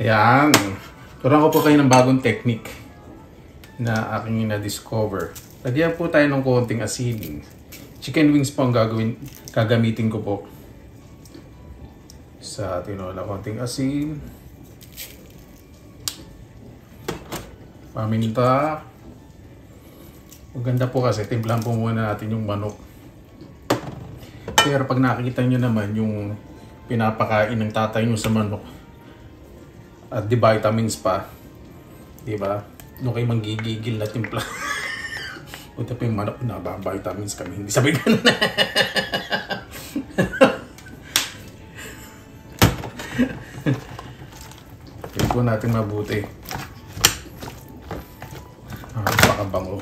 Ayan. Turuan ko po kayo ng bagong technique na aking na-discover. Lagyan po tayo ng konting asin. Chicken wings po ang gagamitin ko po. Sa tinola, konting asin. Paminta. Maganda po kasi, timplahan po muna natin yung manok. Pero pag nakikita nyo naman yung pinapakain ng tatay nyo sa manok at di vitamins pa, di ba? Doon kayo manggigigil na timpla. Buti pa yung manok na ba, vitamins kami. Hindi sabi ganun. Tignan po natin mabuti. Pakabango.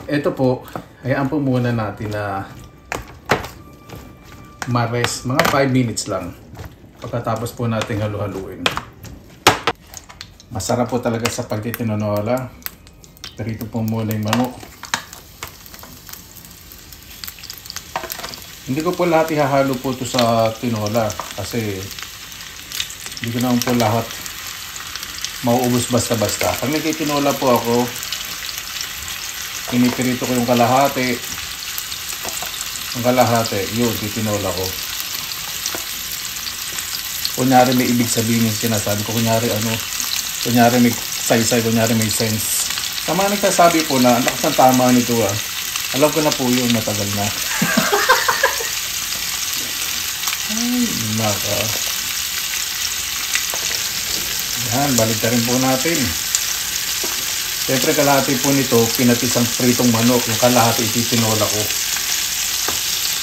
Ito po, hayaan po muna natin na ma-rest. Mga 5 minutes lang. Pagkatapos po natin halu-haluin. Masarap po talaga sa pagtitinola. Perito po muna yung manok. Hindi ko po lahat ihahalo po ito sa tinola. Kasi hindi ko naman po lahat mauubos basta-basta. Pag nagtitinola po ako, pinipirito ko yung kalahati. Ang kalahati, yun, titinola ko. Kunyari may ibig sabihin yung sinasabi ko. Kunyari may saysay, kunyari may sense. Tama nagsasabi po na, ang lakas ng tama nito ah. Alam ko na po yun, matagal na. Ay, naka. Yan, balik na rin po natin. Siyempre kalahati po nito, pinatisang pritong manok. Yung kalahati ititinola ko.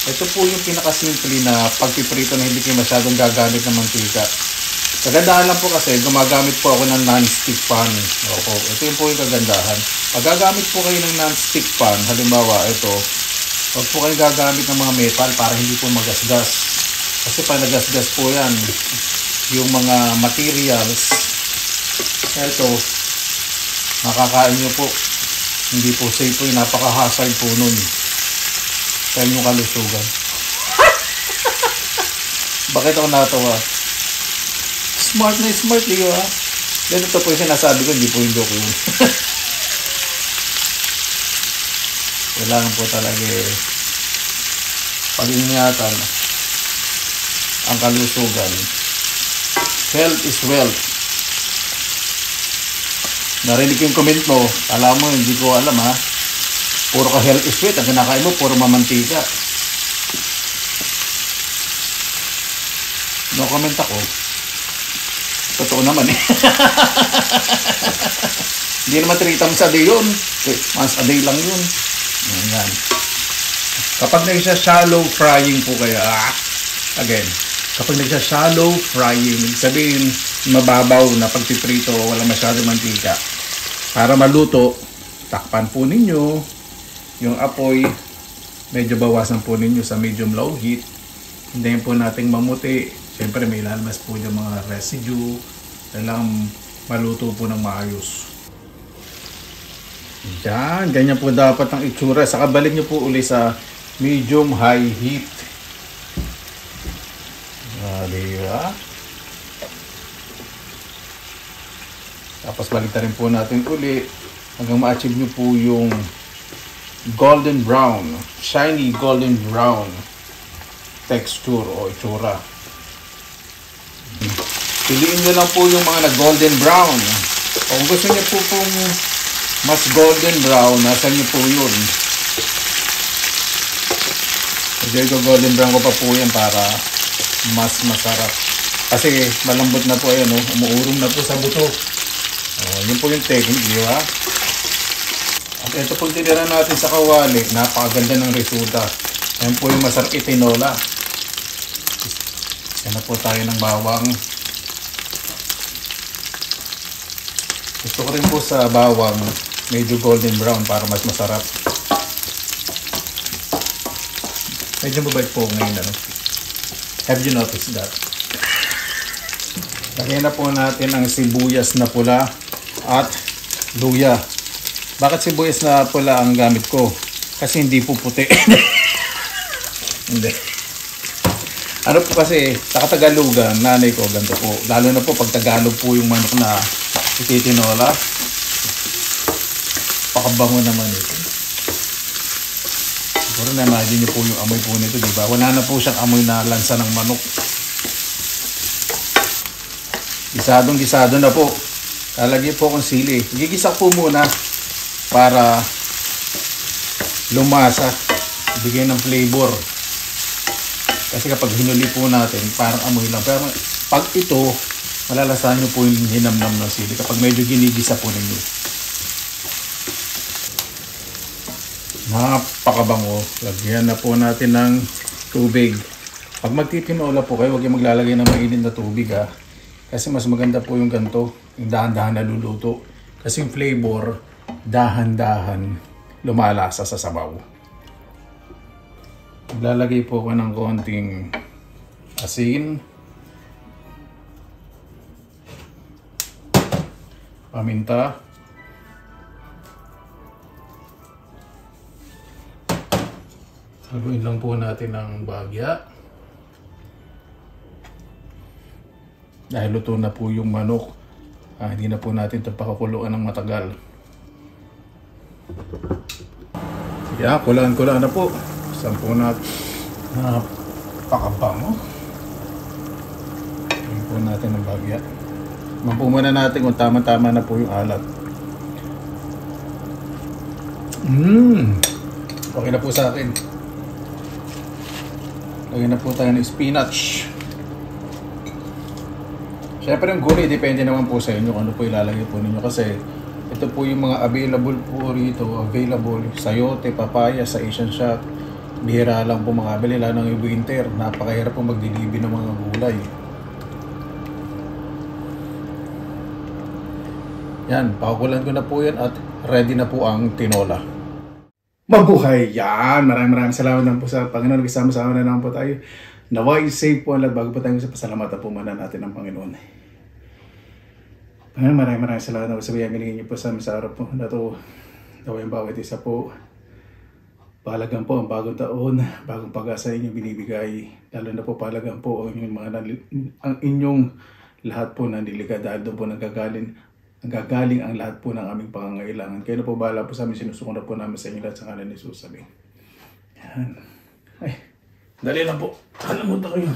Ito po yung pinakasimple na pagpiprito na hindi kayo masyadong gagamit ng mantika. Kagandahan lang po kasi gumagamit po ako ng non-stick pan. Opo, ito yung po yung kagandahan. Pag gagamit po kayo ng non-stick pan, halimbawa ito, huwag po kayo gagamit ng mga metal para hindi po magasgas. Kasi pag nagasgas po yan, yung mga materials, ito, makakain nyo po. Hindi po safe po yung napaka-hazard po nun. Kaya yung kalusugan. Bakit ako natawa? Smart na smart, di ba? Then ito po yung sinasabi ko, hindi po yung joke yun. Kailangan po talaga pag-ingatan ang kalusugan. Health is wealth. Narinig yung comment mo, alam mo, hindi ko alam ha. Puro ka health is wealth, ang kinakain mo, puro mamantika. No comment ako. Totoo naman eh. Hindi naman 3 times a day yun. Once a day lang yun. Ayan. Kapag nagsha-shallow frying po kaya, again, kapag nagsha-shallow frying, sabihin, mababaw na pagpiprito, wala masyadong mantika. Para maluto, takpan po ninyo. Yung apoy, medyo bawasan po ninyo sa medium low heat. Hintayin po nating mamuti. Siyempre may lalabas po yung mga residue. Kailangan maluto po ng maayos. Yan, ganyan po dapat ang itsura. Saka balik nyo po uli sa medium high heat. Diba? Tapos balik na rin po natin uli hanggang ma-achieve nyo po yung golden brown, shiny golden brown texture o itsura. Piliin nyo lang po yung mga na-golden brown. Kung gusto nyo po pong mas golden brown, nasa nyo po yun. Medyo golden brown ko pa po yan para mas masarap. Kasi malambot na po yan, umuurong na po sa buto. Yun po yung technique, di ba? At ito pag tinira natin sa kawali, napakaganda ng resulta. Yan po yung masarap itinola. Yan na po tayo ng bawang. Gusto ko rin po sa bawang medyo golden brown para mas masarap. Medyo mabait po ngayon, Have you noticed that? Lagyan na po natin ang sibuyas na pula at luya. Bakit sibuyas na pula ang gamit ko? Kasi hindi po puti. Hindi. Ano po kasi, sa Katagalugan, nanay ko, ganito po. Lalo na po pag Tagalog po yung manok na ititinola. Pakabango naman ito. Siguro na-imagine niyo po yung amoy po nito, di ba? Wala na po siyang amoy na lansa ng manok. Gisadong-gisado na po. Lalagyan po akong sili. Gigisa po muna para lumasa. Bigay ng flavor. Kasi kapag hinuli po natin, parang amoy lang. Pero pag ito, malalasahan nyo po yung hinamnam ng sili kapag medyo ginigisa po ninyo. Napakabango. Lagyan na po natin ng tubig. Pag magtitinola po kayo, huwag yung maglalagay ng mainit na tubig ha. Kasi mas maganda po yung ganito, yung dahan-dahan na luluto. Kasi yung flavor, dahan-dahan lumalasa sa sabaw. Maglalagay po ako ng konting asin, paminta, haluin lang po natin ng bagya. Dahil luto na po yung manok, hindi na po natin ito pakakuluan ng matagal. Sige, kulaan na po. Saan po natin napakabango. Haluin po natin ng bagya. Mapumuna natin kung tama-tama na po yung alat. Okay na po sa akin. Lagyan na po tayo ng spinach. Siyempre yung gulay, depende naman po sa inyo kung ano po ilalagay po ninyo. Kasi ito po yung mga available po rito. Sayote, papaya sa Asian Shop. Bihira lang po makabili, lalo ng winter. Napakahirap po magdilibi ng mga gulay. Yan, pakukulan ko na po yan at ready na po ang tinola. Mabuhay! Yan! Maraming salamat naman po sa Panginoon. Kasama-sama na naman po tayo. Naway safe po ang lahat. Bago po tayo sa pasalamatan po muna natin ng Panginoon. Panginoon, maraming salamat na po sa biyayang niyo po sa araw po. Nato, naway ang bawat isa po. Pahalagan po ang bagong taon, bagong pag-asa inyong binibigay. Lalo na po pahalagan po ang inyong lahat po na niliga dahil doon po nanggagaling ang lahat po ng aming pangangailangan. Kaya na po bahala po sa amin, sinusuko na po namin sa inyo lahat sa kanan ni Jesus. Sabi. Yan. Ay, dali lang po. Kalamutan ko yun.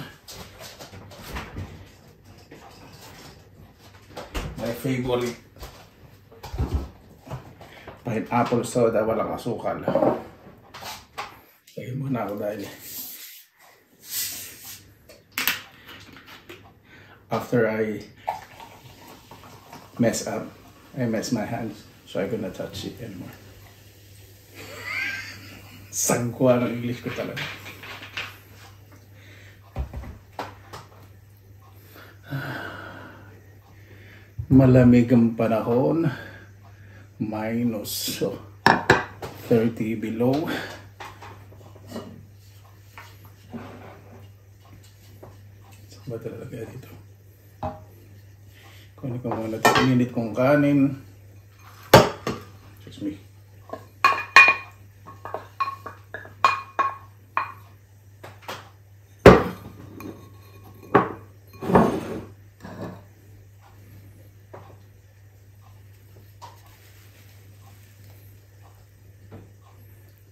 My favorite. Pineapple soda, walang asukal. Lagyan muna ako dahil after I mess my hands, so I cannot touch it anymore. Sangkwa ng English ko talaga. Malamig ang panahon, minus 30 below. Ba talaga dito? Kunin ko muna ito. Minit kong kanin. Excuse me.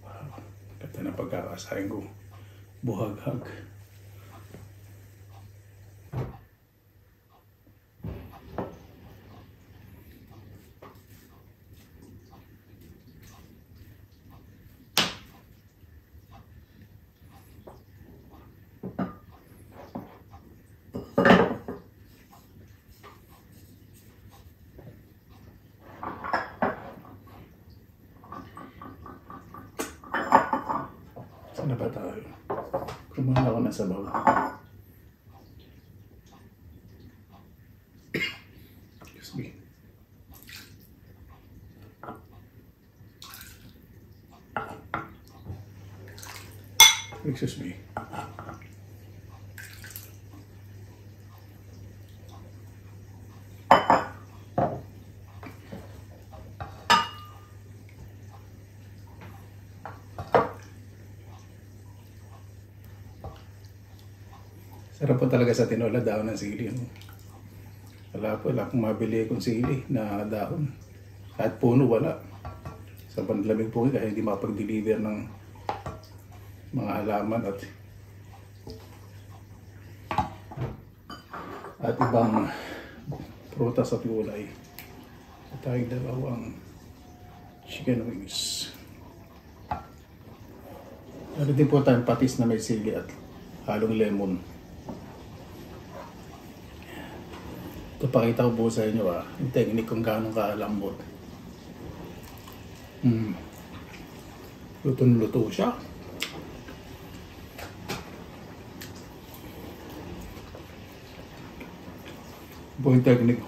Wow. Ganda na pagkakasahin ko. Buhaghag. Saan na ba tayo? Kumain ako na sa bawah. Excuse me. Excuse me. Sarap po talaga sa tinola, dahon ng sili. No? Wala akong mabili kung sili na dahon. Kahit puno, wala. Sa panlamig po kaya hindi mapag-deliver ng mga halaman at ibang prutas at gulay. At tayong dalawang chicken wings. Meron din po tayong patis na may sili at halong lemon. Ito pakita ko po sa inyo yung technique kung gaano kalambot. Luto siya. Po yung technique.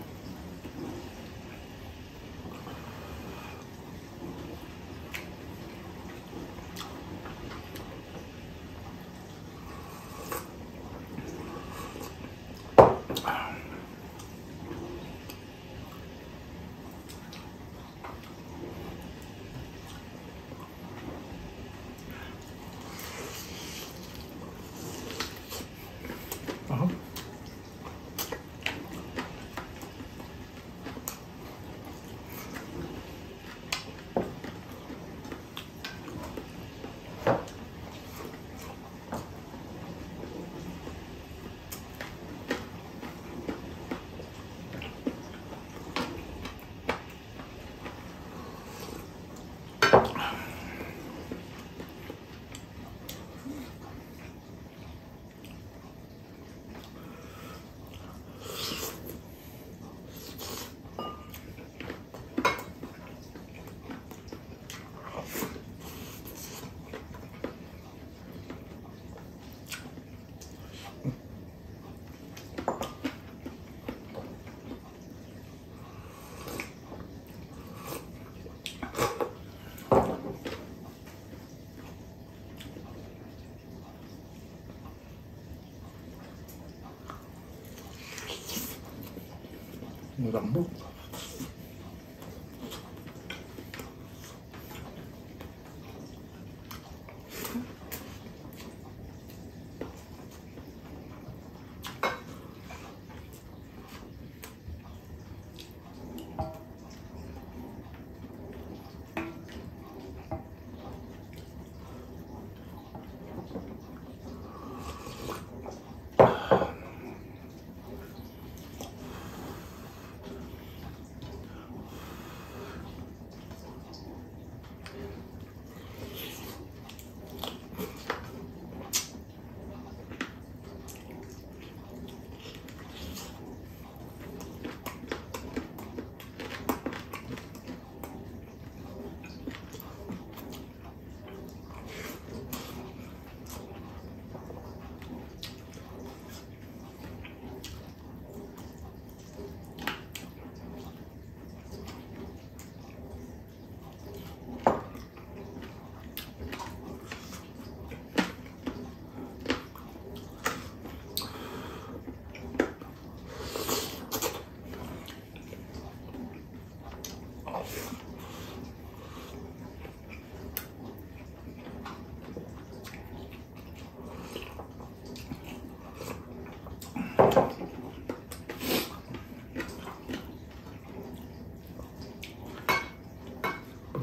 Lambot.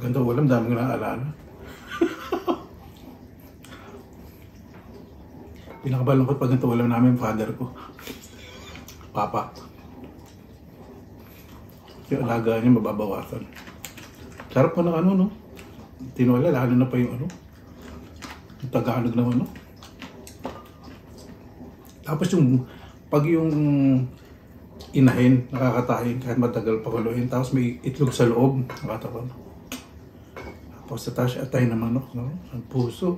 Ganda ulam, dami ko naaalala. Pinakabalungkot pag ganito ulam namin father ko. Papa. Yung alaga niya mababawasan. Sarap pa ng ano, no? Tinola, lalo na pa yung ano. Yung Tagalog naman, no? Tapos yung, pag yung inahin, nakakatahin kahit matagal pakuluin. Tapos may itlog sa loob, nakatawa, no? Tapos sa taas atay na manok, no? Ang puso.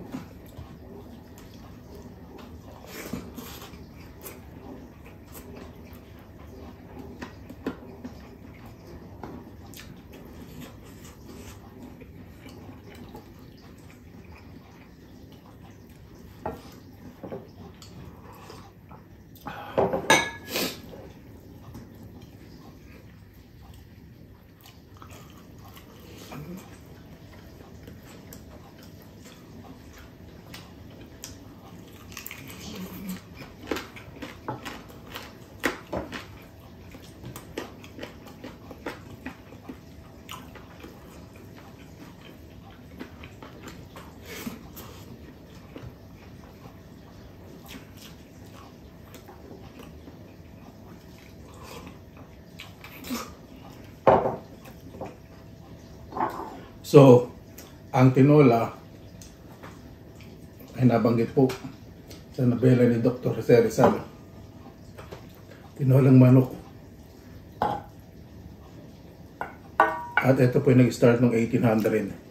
So, ang tinola ay nabanggit po sa nobela ni Dr. Jose Rizal. Tinolang manok. At ito po yung nag-start noong 1800.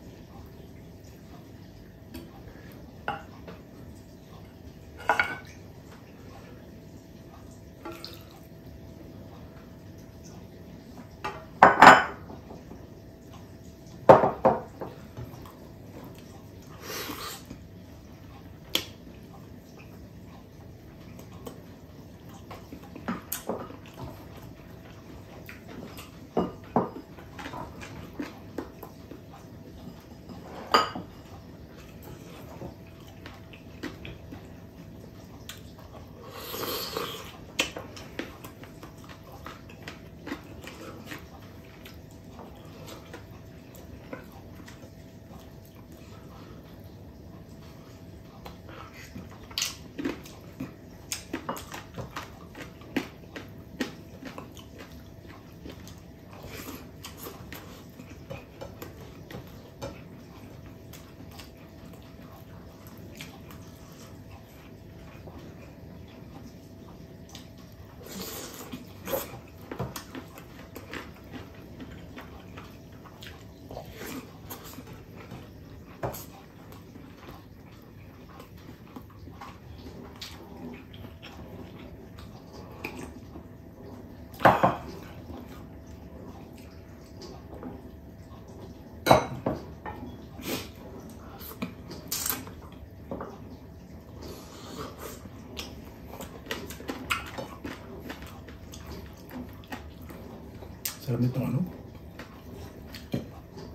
Sarap nito ano?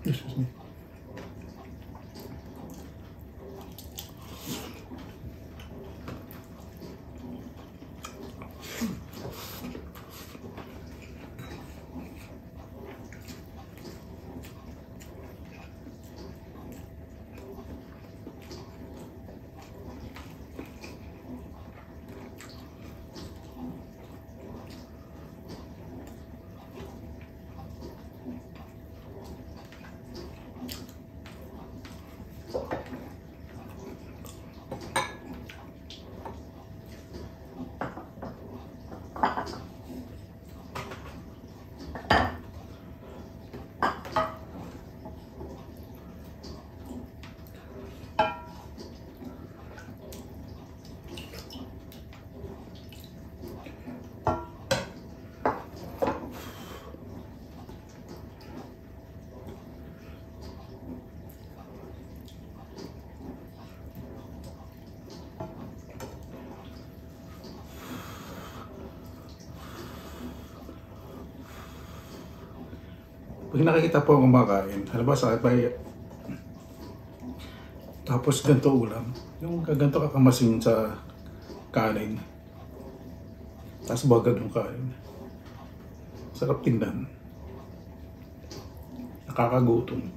Excuse me. Pag nakikita po ang kumakain, halabasa at may tapos ganito ulam, yung ganito kakamasin sa kanin, tapos bagad yung kain. Sarap tingnan. Nakakagutom.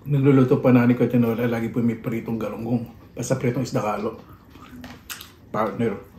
nagluluto pa nani ko tinola, lagi po may pritong galunggong. Basta pritong isda kalo. Partner.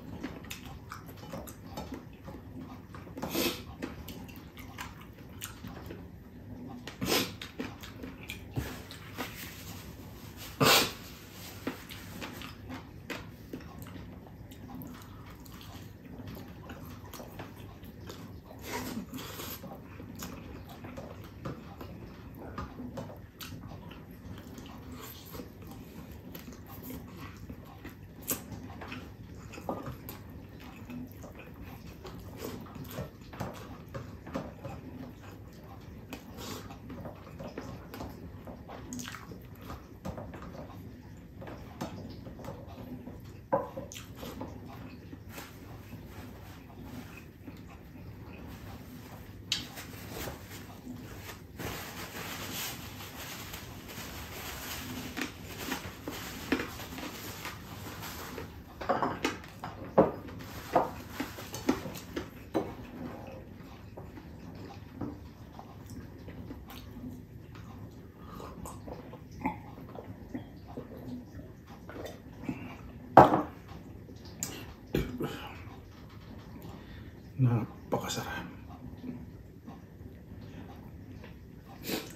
Napakasarap.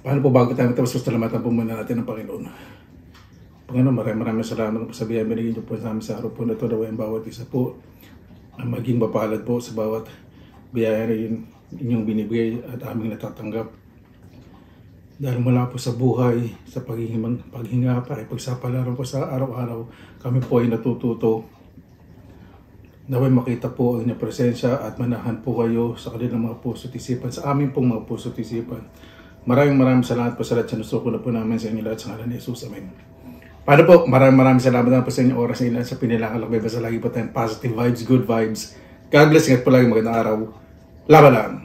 Paano po bago tayo matapos, salamatan po muna natin ng Panginoon. Panginoon, maraming salamat po sa biyaya binigyan niyo po sa amin sa araw po na ito. Naway ang bawat isa po ang maging mapalad po sa bawat biyaya na inyong binibigay at aming natatanggap. Dahil mula po sa buhay, sa paghinga, pakipagsapalaran po sa araw-araw, kami po ay natututo. Naway makita po ang inyong presensya at manahan po kayo sa kanilang mga puso at isipan, sa aming pong mga puso at isipan. Maraming salamat po sa lahat. Sinusuko na po namin sa inyo lahat sa ngalan ni Jesus. Amen. Paano po? Maraming salamat na po sa inyong oras na ilan sa pinilangalakbay. Basta lagi po tayong positive vibes, good vibes. God bless. Ingat po lagi. Magandang araw. Laban lang.